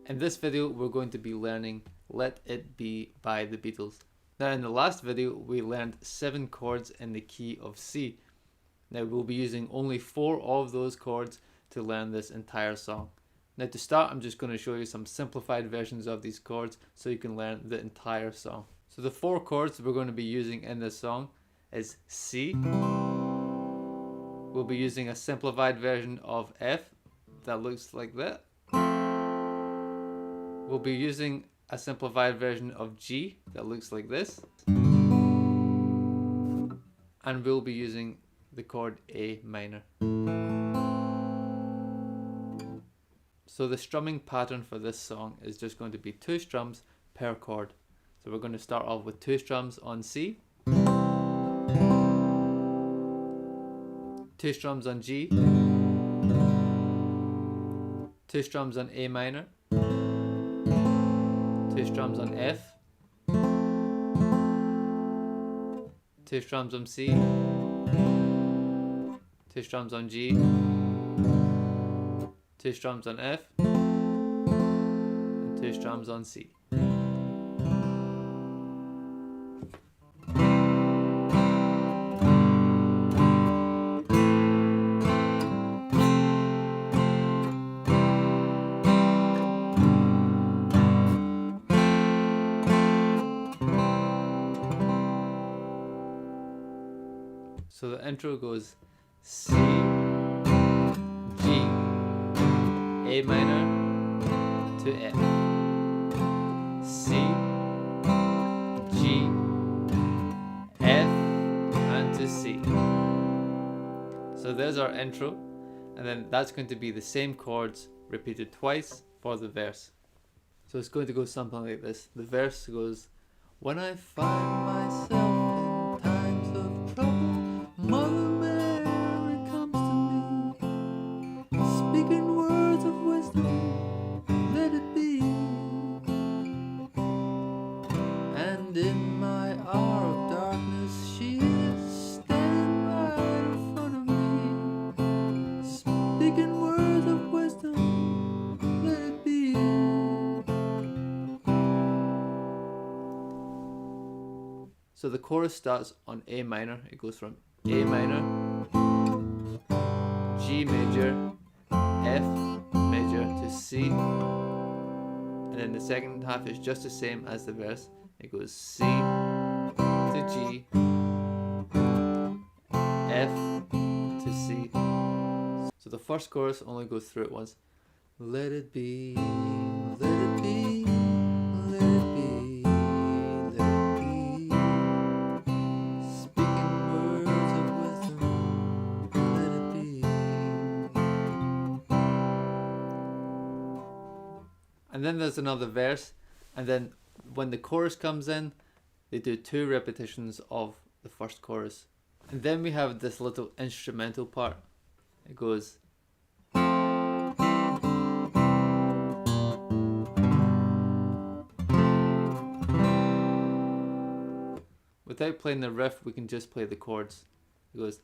In this video, we're going to be learning Let It Be by the Beatles. Now, in the last video, we learned 7 chords in the key of C. Now, we'll be using only 4 of those chords to learn this entire song. Now, to start, I'm just going to show you some simplified versions of these chords so you can learn the entire song. So the 4 chords we're going to be using in this song is C. We'll be using a simplified version of F that looks like that. We'll be using a simplified version of G that looks like this. And we'll be using the chord A minor. So the strumming pattern for this song is just going to be 2 strums per chord. So we're going to start off with 2 strums on C, 2 strums on G, 2 strums on A minor, 2 strums on F, 2 strums on C, 2 strums on G, 2 strums on F, and 2 strums on C. So the intro goes C, G, A minor to F, C, G, F, and to C. So there's our intro, and then that's going to be the same chords repeated twice for the verse. So it's going to go something like this. The verse goes, when I find myself in times of trouble, Mother Mary comes to me, speaking words of wisdom, let it be. And in my hour of darkness, she is standing right in front of me, speaking words of wisdom, let it be. So the chorus starts on A minor. It goes from A minor, G major, F major to C, and then the second half is just the same as the verse. It goes C to G, F to C. So the first chorus only goes through it once. Let it be, let it be, let it be, let it be. Speaking words of wisdom, let it be. And then there's another verse, and then when the chorus comes in, they do 2 repetitions of the first chorus. And then we have this little instrumental part. It goes, without playing the riff, we can just play the chords. It goes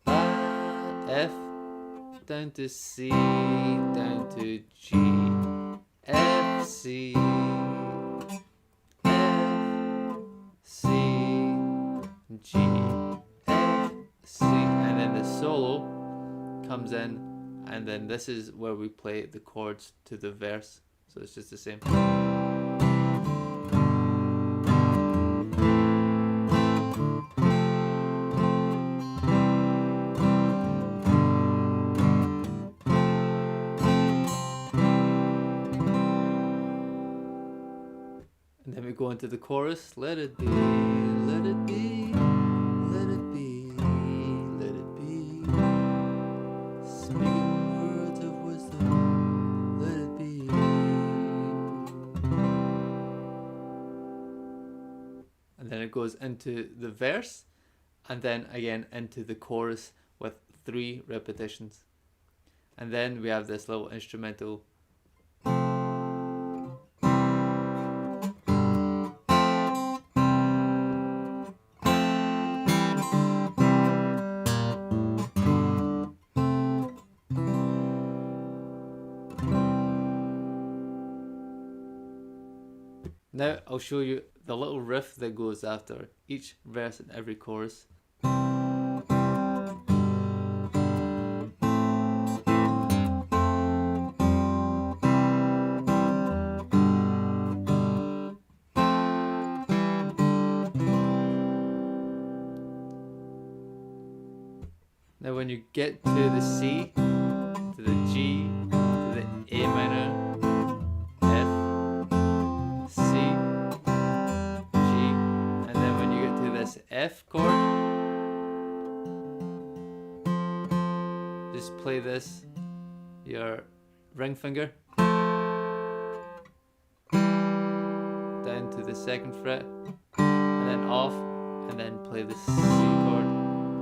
F, down to C, down to G, F, C, F, C, G, F, C, and then the solo comes in, and then this is where we play the chords to the verse. So it's just the same. And then we go into the chorus. Let it be, let it be, let it be, let it be. Speaking words of wisdom, let it be. And then it goes into the verse, and then again into the chorus with 3 repetitions. And then we have this little instrumental. Now I'll show you the little riff that goes after each verse and every chorus. Now when you get to the C, to the G, to the A minor, F, C, G, and then when you get to this F chord, just play this, your ring finger, down to the 2nd fret, and then off, and then play the C chord.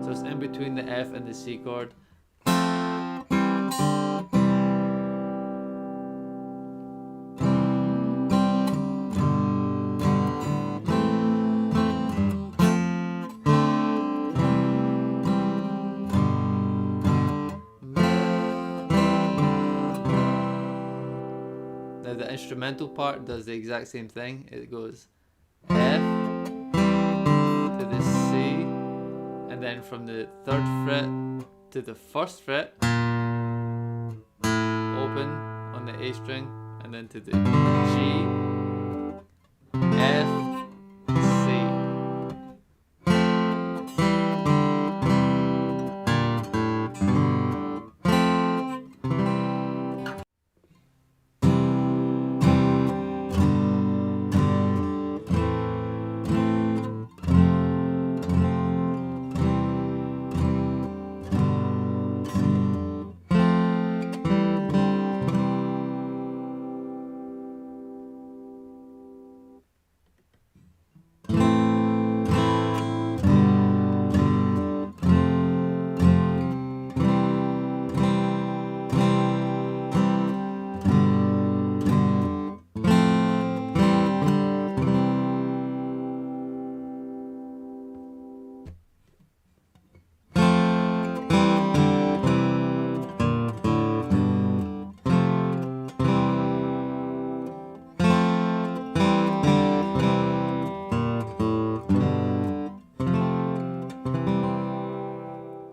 So it's in between the F and the C chord. Now the instrumental part does the exact same thing. It goes F to the C, and then from the 3rd fret to the 1st fret, open on the A string, and then to the G, F, C.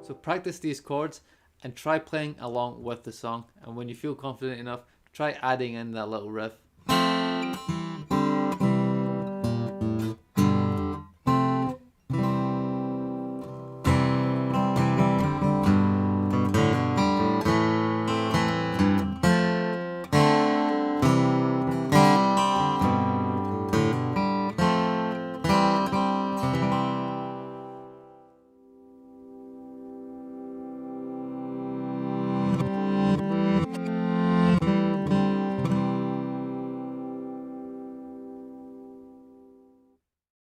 So practice these chords and try playing along with the song, and when you feel confident enough, try adding in that little riff.